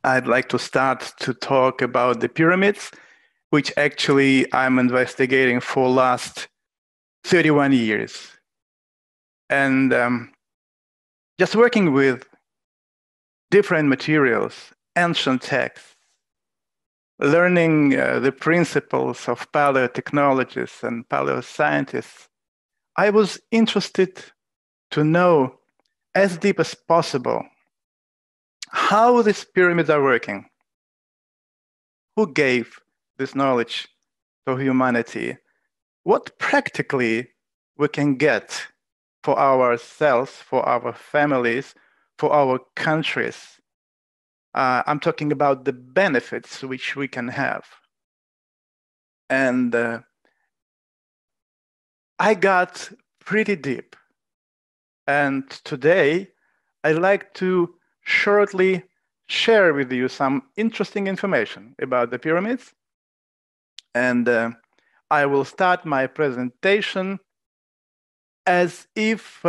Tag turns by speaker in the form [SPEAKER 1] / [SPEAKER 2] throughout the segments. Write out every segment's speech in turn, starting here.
[SPEAKER 1] I'd like to start to talk about the pyramids, which actually I'm investigating for last 31 years. And just working with different materials, ancient texts, learning the principles of paleotechnologists and paleoscientists, I was interested to know as deep as possible how these pyramids are working. Who gave this knowledge to humanity? What practically we can get for ourselves, for our families, for our countries? I'm talking about the benefits which we can have. And I got pretty deep. And today, I'd like to shortly share with you some interesting information about the pyramids. And I will start my presentation as if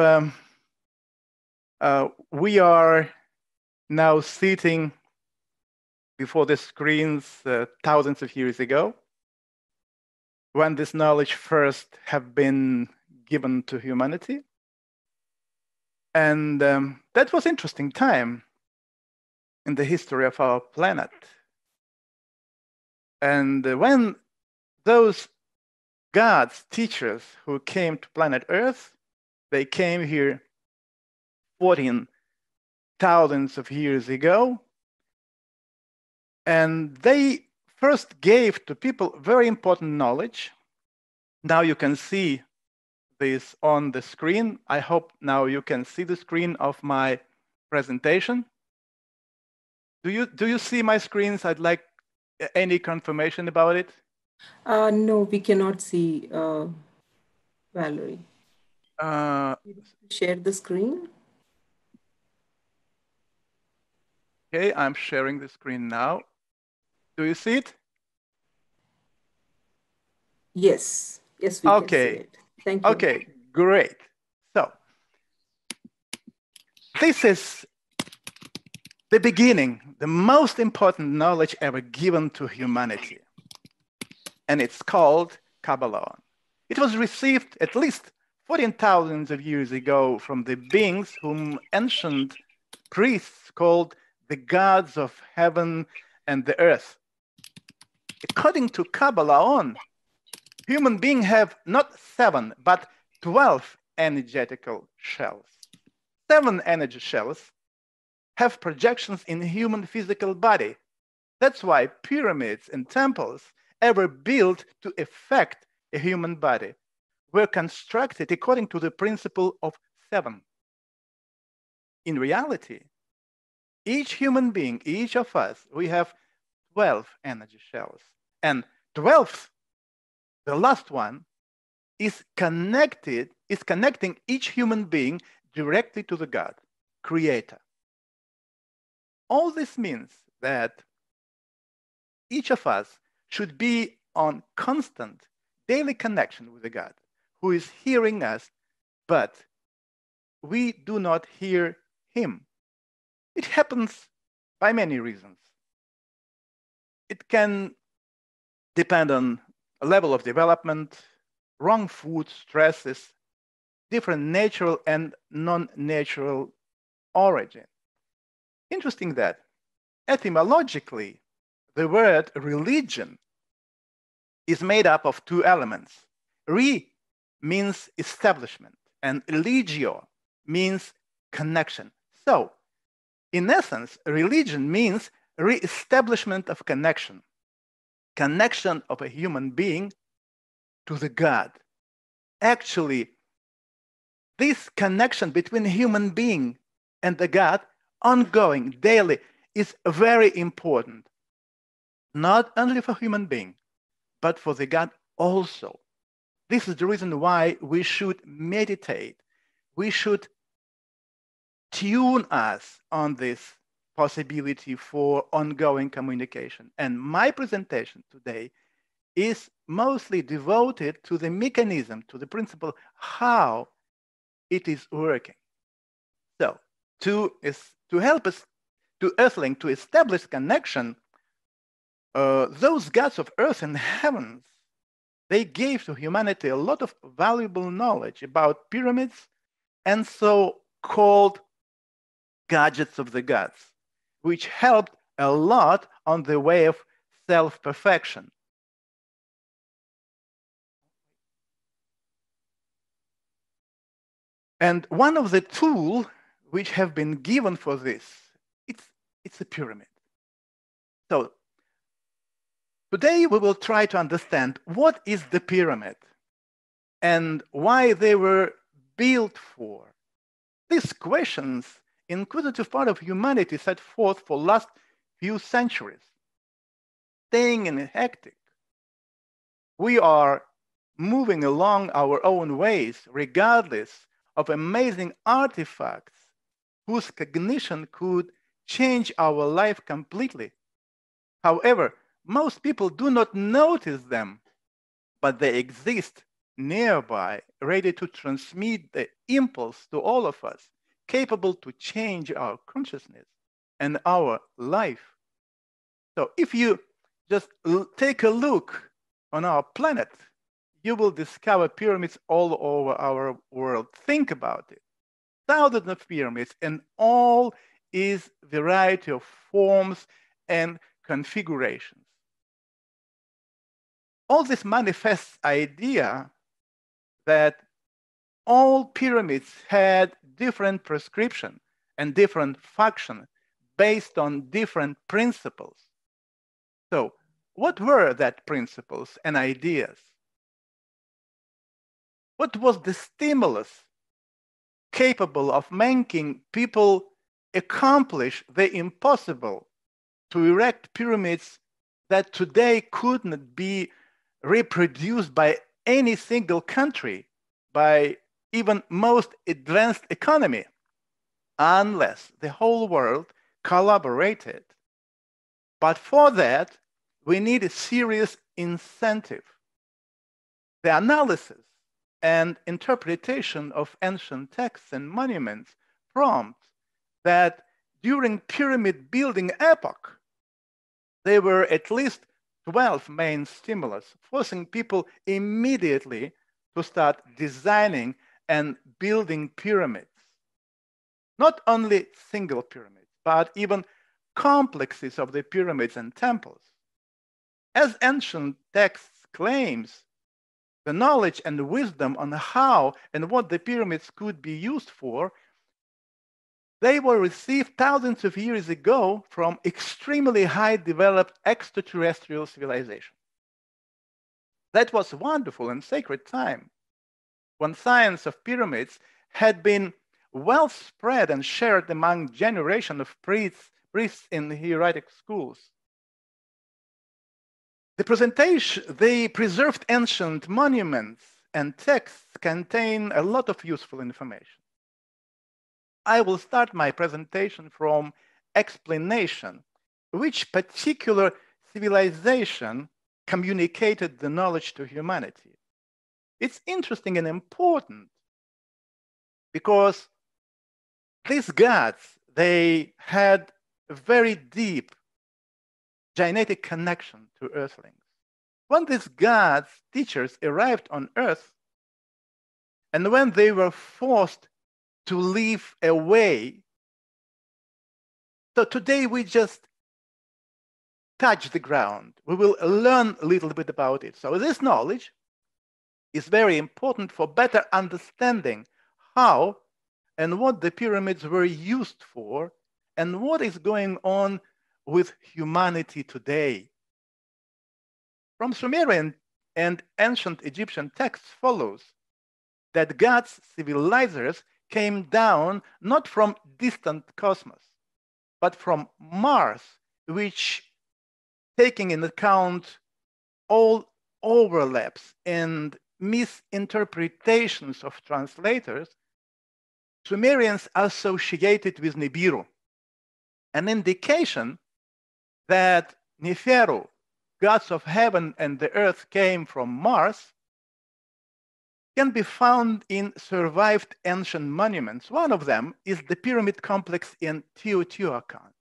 [SPEAKER 1] we are now sitting before the screens thousands of years ago, when this knowledge first have been given to humanity. And that was interesting time in the history of our planet. And when those gods, teachers who came to planet Earth, they came here 14,000 of years ago, and they first gave to people very important knowledge. Now you can see this on the screen. I hope now you can see the screen of my presentation. Do you see my screens? I'd like any confirmation about it.
[SPEAKER 2] No, we cannot see Valery. Share the screen.
[SPEAKER 1] Okay, I'm sharing the screen now. Do you see it?
[SPEAKER 2] Yes, yes, we can see it. Thank you.
[SPEAKER 1] Okay, great. So this is the beginning, the most important knowledge ever given to humanity. And it's called Kabbalah. It was received at least 14,000 of years ago from the beings whom ancient priests called the gods of heaven and the earth. According to Kabbalah, human beings have not 7, but 12 energetical shells. 7 energy shells have projections in human physical body. That's why pyramids and temples ever built to affect a human body were constructed according to the principle of 7. In reality, each human being, each of us, we have 12 energy shells. And 12th, the last one, is connecting each human being directly to the God, Creator. All this means that each of us should be on constant daily connection with the God who is hearing us, but we do not hear him. It happens by many reasons. It can depend on a level of development, wrong food, stresses, different natural and non-natural origin. Interesting that etymologically, the word religion is made up of 2 elements. Re means establishment, and religio means connection. So, in essence, religion means re-establishment of connection of a human being to the God. Actually, this connection between a human being and the God, ongoing, daily, is very important. Not only for human being, but for the God also. This is the reason why we should meditate. We should tune us on this possibility for ongoing communication. And my presentation today is mostly devoted to the mechanism, to the principle, how it is working. So to help us to Earthling to establish connection, those gods of earth and heavens, they gave to humanity a lot of valuable knowledge about pyramids and so-called gadgets of the gods, which helped a lot on the way of self-perfection. And one of the tools which have been given for this, it's a pyramid. So today we will try to understand what is the pyramid and why they were built for. These questions, inquisitive part of humanity set forth for last few centuries. Staying in hectic, we are moving along our own ways regardless of amazing artifacts whose cognition could change our life completely. However, most people do not notice them, but they exist nearby, ready to transmit the impulse to all of us, capable to change our consciousness and our life. So if you just take a look on our planet, you will discover pyramids all over our world. Think about it. Thousands of pyramids, and all is variety of forms and configurations. All this manifests idea that all pyramids had different prescription and different function based on different principles. So what were that principles and ideas? What was the stimulus capable of making people accomplish the impossible to erect pyramids that today could not be reproduced by any single country, by even most advanced economy, unless the whole world collaborated? But for that, we need a serious incentive. The analysis and interpretation of ancient texts and monuments prompt that during pyramid building epoch, there were at least 12 main stimulus, forcing people immediately to start designing and building pyramids. Not only single pyramids, but even complexes of the pyramids and temples. As ancient texts claims, the knowledge and wisdom on how and what the pyramids could be used for, they were received thousands of years ago from extremely high developed extraterrestrial civilization. That was a wonderful and sacred time when science of pyramids had been well spread and shared among generations of priests in hieratic schools. The preserved ancient monuments and texts contain a lot of useful information. I will start my presentation from explanation, which particular civilization communicated the knowledge to humanity. It's interesting and important because these gods, they had a very deep genetic connection to earthlings. When these gods, teachers, arrived on Earth, and when they were forced to live away, so today we just touch the ground. We will learn a little bit about it. So this knowledge is very important for better understanding how and what the pyramids were used for and what is going on with humanity today. From Sumerian and ancient Egyptian texts follows that God's civilizers came down not from distant cosmos, but from Mars, which, taking into account all overlaps and misinterpretations of translators, Sumerians associated with Nibiru, an indication that Neferu, gods of heaven and the earth, came from Mars, can be found in survived ancient monuments. One of them is the pyramid complex in Teotihuacan.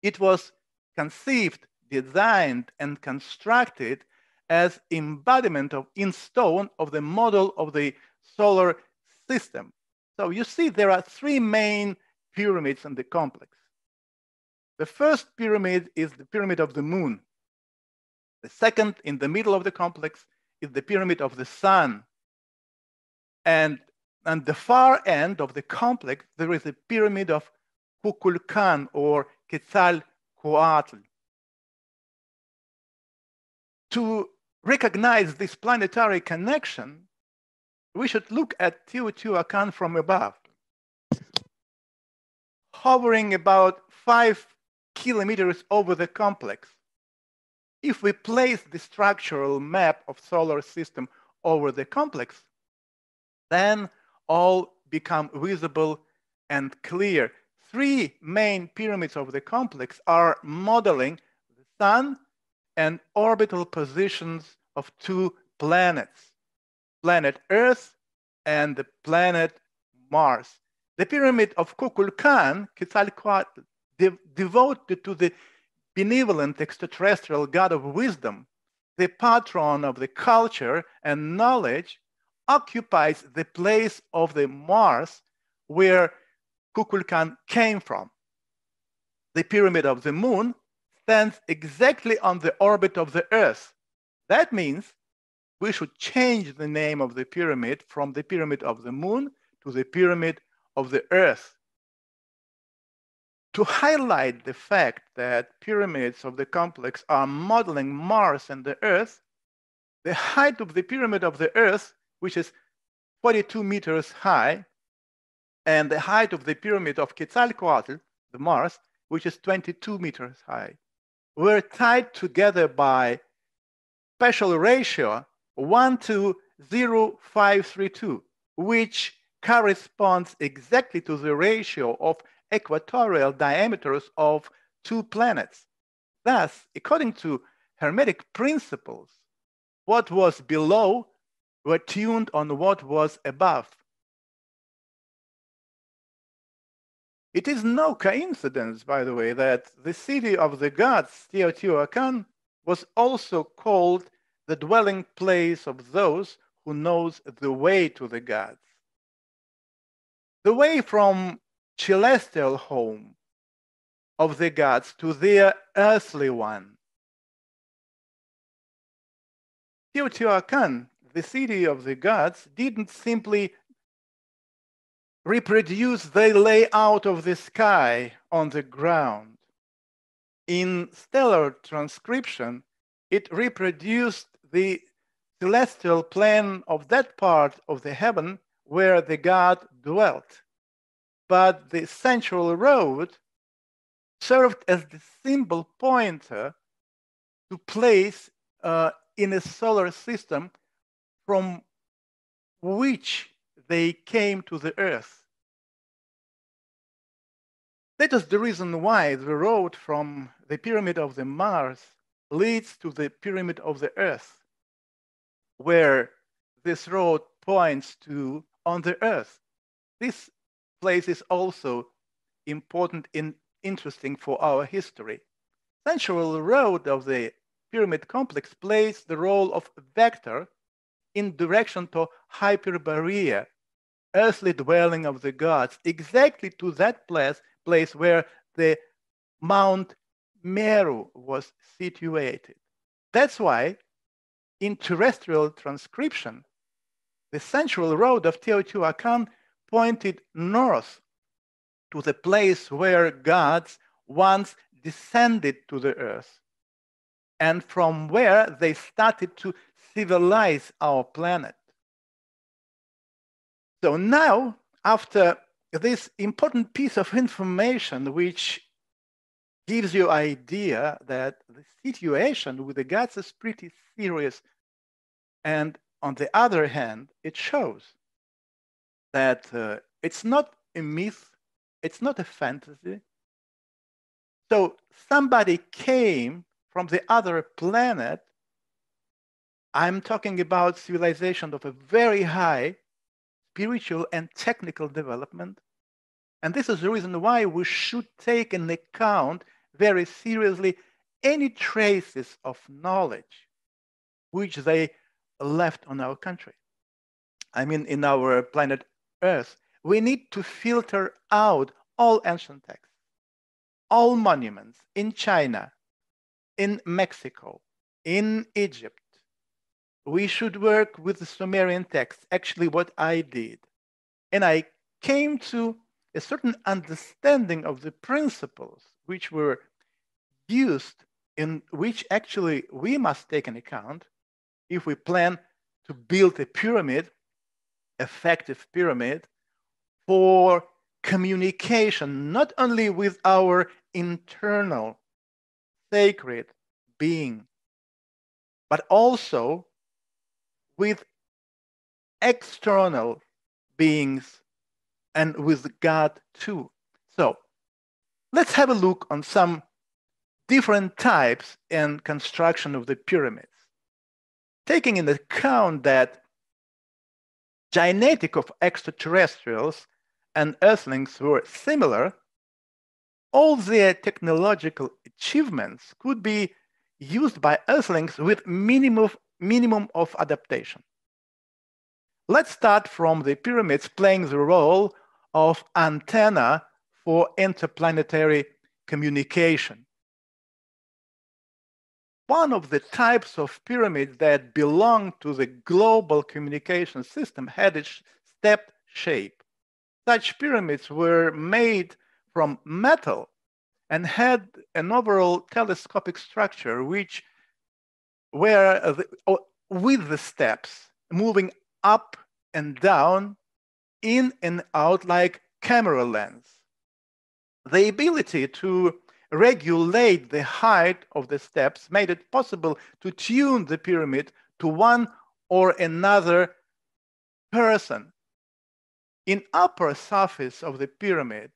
[SPEAKER 1] It was conceived, designed, and constructed as embodiment in stone of the model of the solar system. So you see there are three main pyramids in the complex. The first pyramid is the pyramid of the moon. The second, in the middle of the complex, is the pyramid of the sun. And on the far end of the complex, there is a pyramid of Kukulkan or Quetzalcoatl. To recognize this planetary connection, we should look at Teotihuacan from above. Hovering about 5 kilometers over the complex, if we place the structural map of solar system over the complex, then all become visible and clear. Three main pyramids of the complex are modeling the sun and orbital positions of two planets, planet Earth and the planet Mars. The pyramid of Kukulkan, Quetzalcoatl, devoted to the benevolent extraterrestrial god of wisdom, the patron of the culture and knowledge, occupies the place of the Mars where Kukulkan came from. The pyramid of the moon stands exactly on the orbit of the Earth. That means we should change the name of the pyramid from the pyramid of the moon to the pyramid of the Earth. To highlight the fact that pyramids of the complex are modeling Mars and the Earth, the height of the pyramid of the Earth, which is 42 meters high, and the height of the pyramid of Quetzalcoatl, the Mars, which is 22 meters high, were tied together by special ratio 1:0.532, which corresponds exactly to the ratio of equatorial diameters of two planets. Thus, according to Hermetic principles, what was below were tuned on what was above. It is no coincidence, by the way, that the city of the gods, Teotihuacan, was also called the dwelling place of those who knows the way to the gods. The way from celestial home of the gods to their earthly one. Teotihuacan, the city of the gods, didn't simply reproduce the layout of the sky on the ground. In stellar transcription, it reproduced the celestial plane of that part of the heaven where the god dwelt. But the central road served as the symbol pointer to place in a solar system from which they came to the Earth. That is the reason why the road from the pyramid of the Mars leads to the pyramid of the Earth, where this road points to on the Earth. This place is also important and interesting for our history. Central road of the pyramid complex plays the role of vector in direction to Hyperborea, earthly dwelling of the gods, exactly to that place where the Mount Meru was situated. That's why in terrestrial transcription, the central road of Teotihuacan pointed north to the place where gods once descended to the earth, and from where they started to civilize our planet. So now, after this important piece of information, which gives you an idea that the situation with the gods is pretty serious, and on the other hand, it shows that it's not a myth, it's not a fantasy. So somebody came from the other planet. I'm talking about civilization of a very high spiritual and technical development. And this is the reason why we should take into account very seriously any traces of knowledge which they left on our country. I mean, in our planet Earth, we need to filter out all ancient texts, all monuments in China, in Mexico, in Egypt. We should work with the Sumerian texts, actually what I did. And I came to a certain understanding of the principles which were used, in which actually we must take into account if we plan to build a pyramid, effective pyramid, for communication, not only with our internal sacred being, but also with external beings and with God too. So let's have a look on some different types and construction of the pyramids. Taking into account that genetic of extraterrestrials and earthlings were similar, all their technological achievements could be used by earthlings with minimum of adaptation. Let's start from the pyramids playing the role of antenna for interplanetary communication. One of the types of pyramids that belong to the global communication system had a stepped shape. Such pyramids were made from metal and had an overall telescopic structure which were with the steps moving up and down, in and out like camera lens. The ability to regulate the height of the steps made it possible to tune the pyramid to one or another person. In upper surface of the pyramid,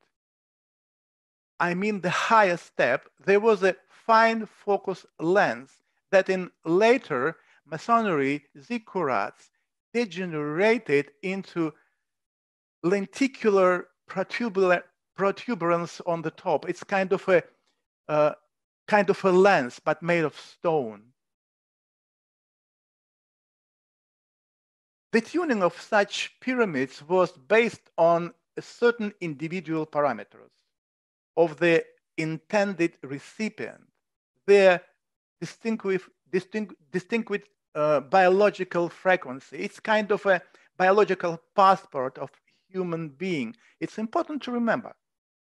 [SPEAKER 1] I mean the highest step, there was a fine focus lens that in later masonry ziggurats degenerated into lenticular protuberance on the top. It's kind of a lens, but made of stone. The tuning of such pyramids was based on certain individual parameters of the intended recipient, their distinguished biological frequency. It's kind of a biological passport of human being. It's important to remember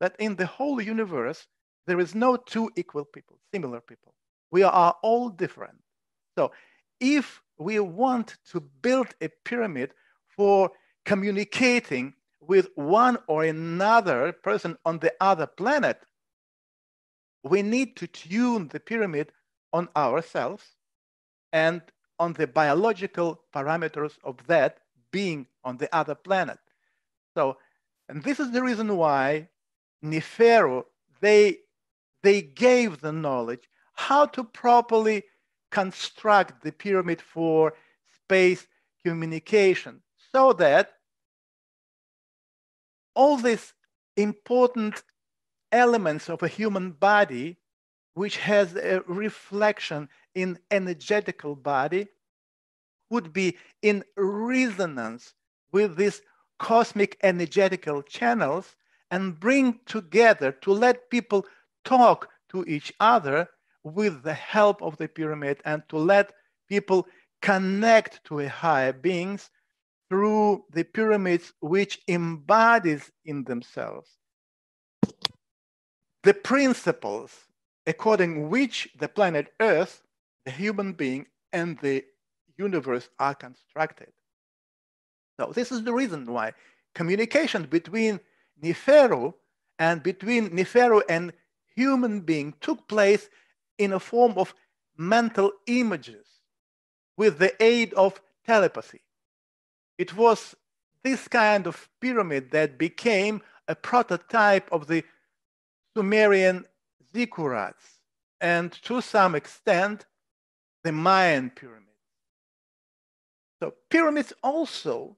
[SPEAKER 1] that in the whole universe, there is no two equal people, similar people. We are all different. So if we want to build a pyramid for communicating with one or another person on the other planet, we need to tune the pyramid on ourselves and on the biological parameters of that being on the other planet. So, and this is the reason why Nibiru, they gave the knowledge how to properly construct the pyramid for space communication, so that all these important elements of a human body, which has a reflection in energetical body, would be in resonance with these cosmic energetical channels and bring together to let people talk to each other with the help of the pyramid, and to let people connect to a higher beings through the pyramids, which embodies in themselves the principles according which the planet Earth, the human being, and the universe are constructed. So this is the reason why communication between Nibiru and human being took place in a form of mental images with the aid of telepathy. It was this kind of pyramid that became a prototype of the Sumerian ziggurats, and to some extent, the Mayan pyramids. So pyramids also,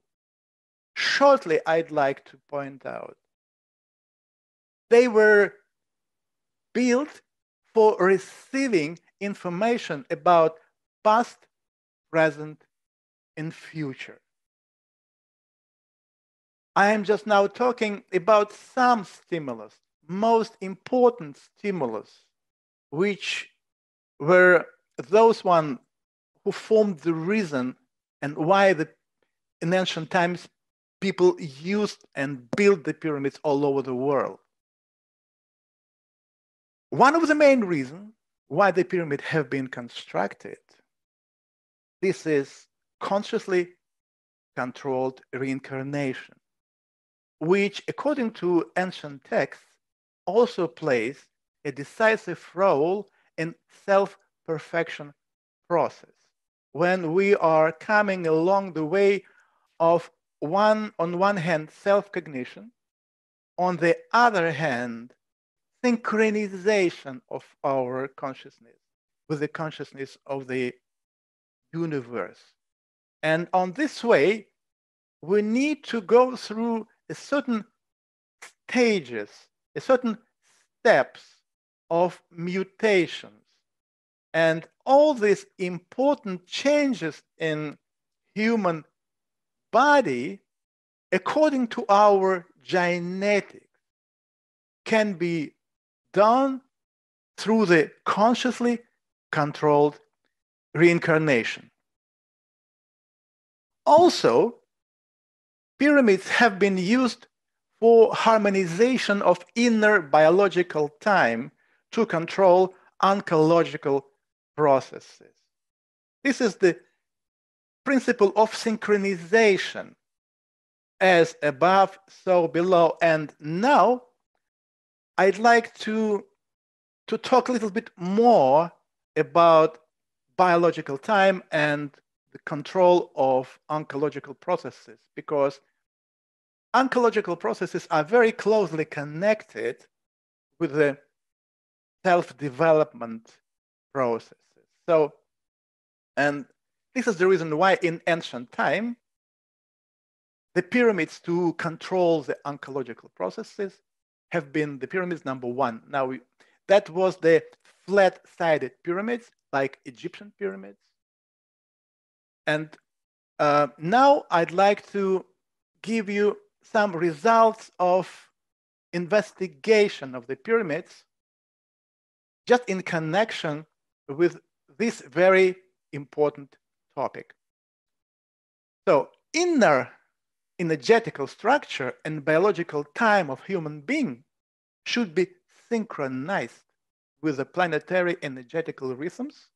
[SPEAKER 1] shortly I'd like to point out, they were built for receiving information about past, present, and future. I am just now talking about some stimulus, most important stimulus, which were those ones who formed the reason and why in ancient times people used and built the pyramids all over the world. One of the main reasons why the pyramid have been constructed, this is consciously controlled reincarnation, which according to ancient texts also plays a decisive role in self-perfection process. When we are coming along the way of on one hand, self-cognition, on the other hand, synchronization of our consciousness with the consciousness of the universe. And on this way, we need to go through a certain stages, a certain steps of mutations. And all these important changes in human body, according to our genetics, can be done through the consciously controlled reincarnation. Also, pyramids have been used for harmonization of inner biological time to control oncological processes. This is the principle of synchronization, as above, so below. And now I'd like to talk a little bit more about biological time and the control of oncological processes, because oncological processes are very closely connected with the self-development processes. So, and this is the reason why in ancient time, the pyramids to control the oncological processes have been the pyramids number one. Now, that was the flat-sided pyramids, like Egyptian pyramids. And now I'd like to give you some results of investigation of the pyramids, just in connection with this very important topic. So, inner energetical structure and biological time of human being should be synchronized with the planetary energetical rhythms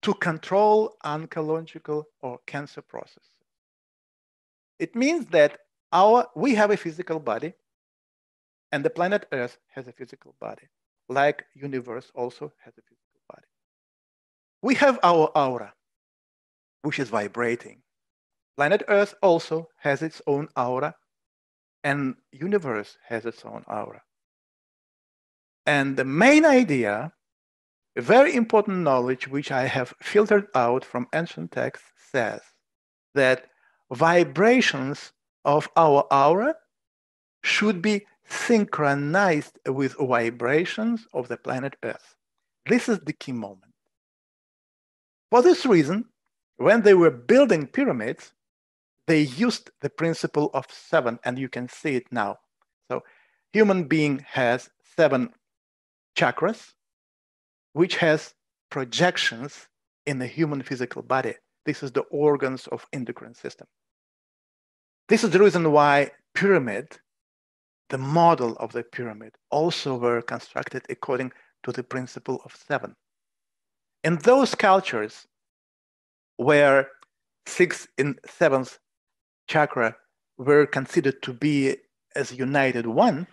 [SPEAKER 1] to control oncological or cancer processes. It means that we have a physical body, and the planet Earth has a physical body, like universe also has a physical body. We have our aura, which is vibrating. Planet Earth also has its own aura, and universe has its own aura. And the main idea, a very important knowledge, which I have filtered out from ancient texts, says that vibrations of our aura should be synchronized with vibrations of the planet Earth. This is the key moment. For this reason, when they were building pyramids, they used the principle of 7, and you can see it now. So, human being has 7 chakras, which has projections in the human physical body. This is the organs of endocrine system. This is the reason why pyramid, the model of the pyramid, also were constructed according to the principle of 7. In those cultures where 6th and 7th chakra were considered to be as united one,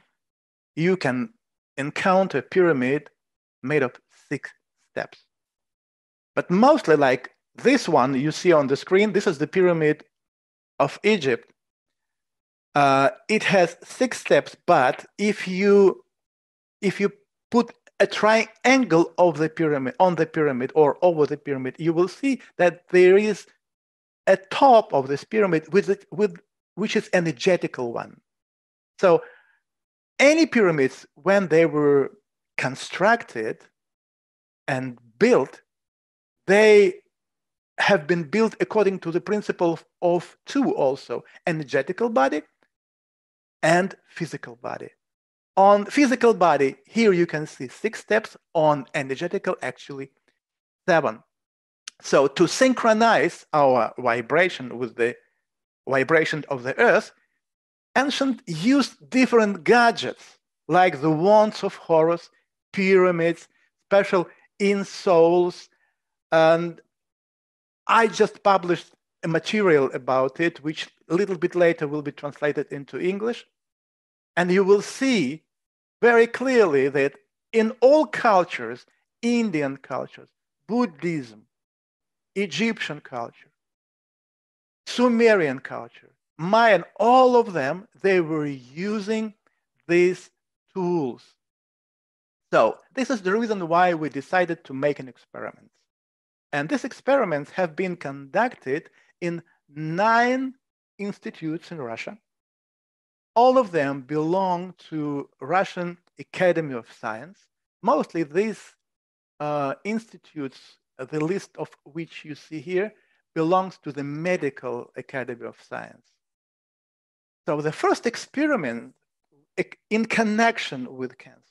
[SPEAKER 1] you can encounter a pyramid made of 6 steps. But mostly like this one you see on the screen, this is the pyramid of Egypt. It has 6 steps, but if you put a triangle of the pyramid on the pyramid or over the pyramid, you will see that there is a top of this pyramid which is energetical one. So any pyramids, when they were constructed, and built, they have been built according to the principle of two also, energetical body and physical body. On physical body, here you can see 6 steps. On energetical, actually 7. So to synchronize our vibration with the vibration of the Earth, ancient used different gadgets like the wands of Horus, pyramids, special insoles, and I just published a material about it, which a little bit later will be translated into English. And you will see very clearly that in all cultures, Indian cultures, Buddhism, Egyptian culture, Sumerian culture, Mayan, all of them, they were using these tools. So this is the reason why we decided to make an experiment. And these experiments have been conducted in 9 institutes in Russia. All of them belong to Russian Academy of Science. Mostly these institutes, the list of which you see here, belongs to the Medical Academy of Science. So the first experiment in connection with cancer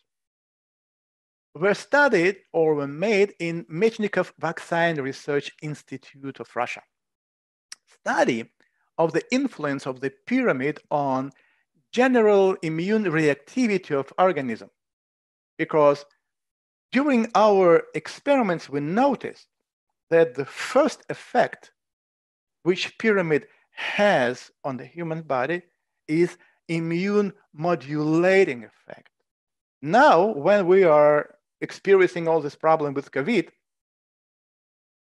[SPEAKER 1] were studied or were made in Mechnikov Vaccine Research Institute of Russia. Study of the influence of the pyramid on general immune reactivity of organism. Because during our experiments, we noticed that the first effect which pyramid has on the human body is immune modulating effect. Now, when we are experiencing all this problem with COVID,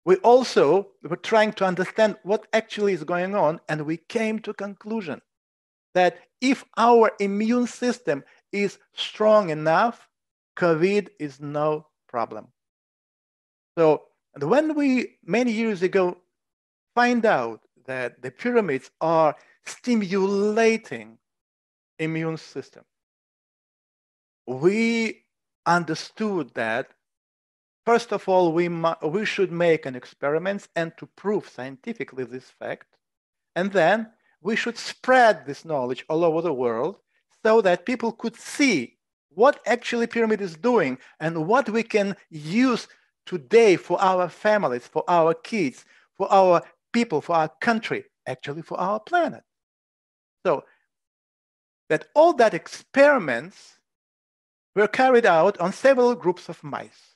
[SPEAKER 1] we also were trying to understand what actually is going on, and we came to conclusion that if our immune system is strong enough, COVID is no problem. So when we, many years ago, find out that the pyramids are stimulating immune system, we understood that, first of all, we should make an experiment and to prove scientifically this fact. And then we should spread this knowledge all over the world so that people could see what actually pyramid is doing and what we can use today for our families, for our kids, for our people, for our country, actually for our planet. So that all that experiments were carried out on several groups of mice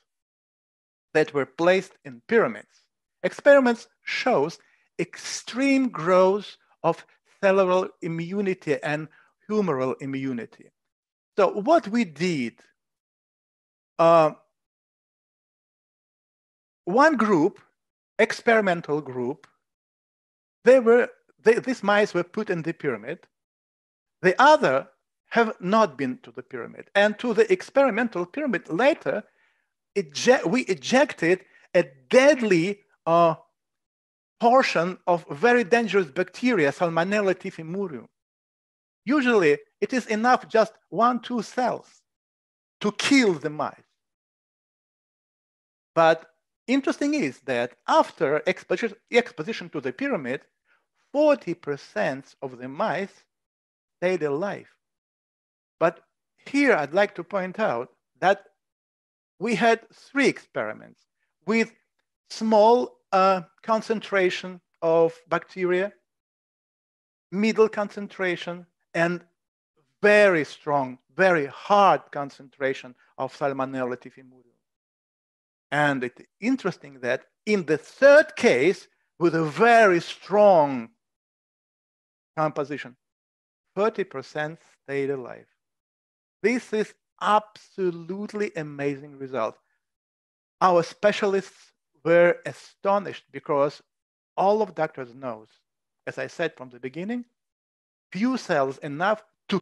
[SPEAKER 1] that were placed in pyramids. Experiments shows extreme growth of cellular immunity and humoral immunity. So what we did, one group, experimental group, these mice were put in the pyramid. The other have not been to the pyramid. And to the experimental pyramid later, we ejected a deadly portion of very dangerous bacteria, Salmonella typhimurium. Usually, it is enough just 1-2 cells to kill the mice. But interesting is that after exposition to the pyramid, 40% of the mice stayed alive. But here I'd like to point out that we had 3 experiments with small concentration of bacteria, middle concentration, and very strong, very hard concentration of Salmonella typhimurium. And it's interesting that in the 3rd case, with a very strong composition, 30% stayed alive. This is absolutely amazing result. Our specialists were astonished because all of doctors knows, as I said from the beginning, few cells enough to